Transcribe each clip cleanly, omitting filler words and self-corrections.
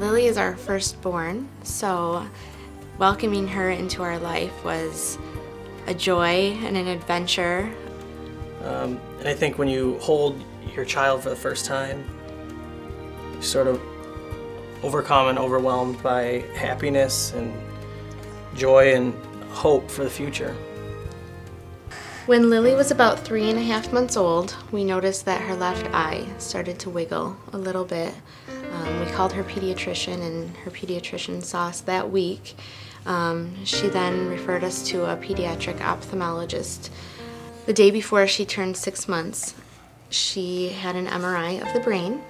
Lily is our firstborn, so welcoming her into our life was a joy and an adventure. And I think when you hold your child for the first time, you're sort of overcome and overwhelmed by happiness and joy and hope for the future. When Lily was about 3.5 months old, we noticed that her left eye started to wiggle a little bit. We called her pediatrician, and her pediatrician saw us that week. She then referred us to a pediatric ophthalmologist. The day before she turned 6 months, she had an MRI of the brain.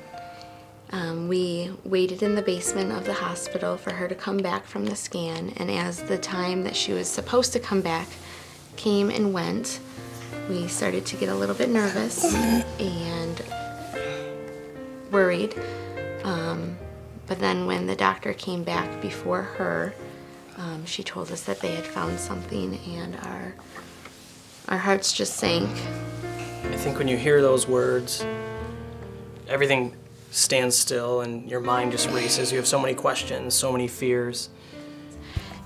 We waited in the basement of the hospital for her to come back from the scan, and as the time that she was supposed to come back came and went, we started to get a little bit nervous and worried. But then when the doctor came back before her, she told us that they had found something, and our hearts just sank. I think when you hear those words, everything stands still and your mind just races. You have so many questions, so many fears.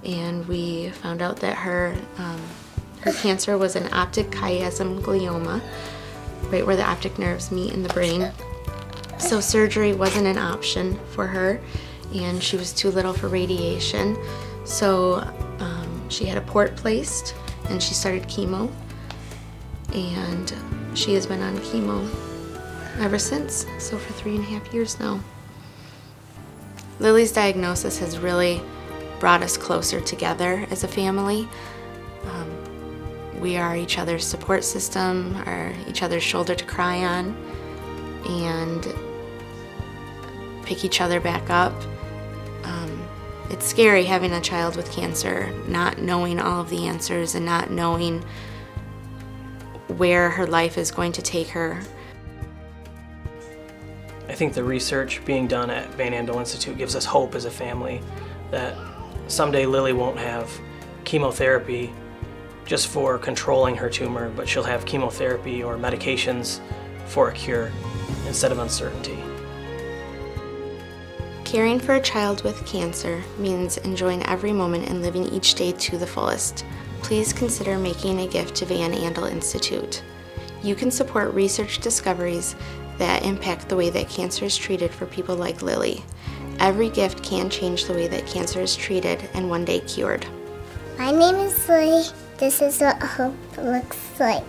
And we found out that her cancer was an optic chiasm glioma, right where the optic nerves meet in the brain. So surgery wasn't an option for her, and she was too little for radiation. So she had a port placed, and she started chemo, and she has been on chemo ever since, so for 3.5 years now. Lily's diagnosis has really brought us closer together as a family. We are each other's support system, each other's shoulder to cry on, and pick each other back up. It's scary having a child with cancer, not knowing all of the answers and not knowing where her life is going to take her. I think the research being done at Van Andel Institute gives us hope as a family that someday Lily won't have chemotherapy just for controlling her tumor, but she'll have chemotherapy or medications for a cure instead of uncertainty. Caring for a child with cancer means enjoying every moment and living each day to the fullest. Please consider making a gift to Van Andel Institute. You can support research discoveries that impact the way that cancer is treated for people like Lily. Every gift can change the way that cancer is treated and one day cured. My name is Lily. This is what hope looks like.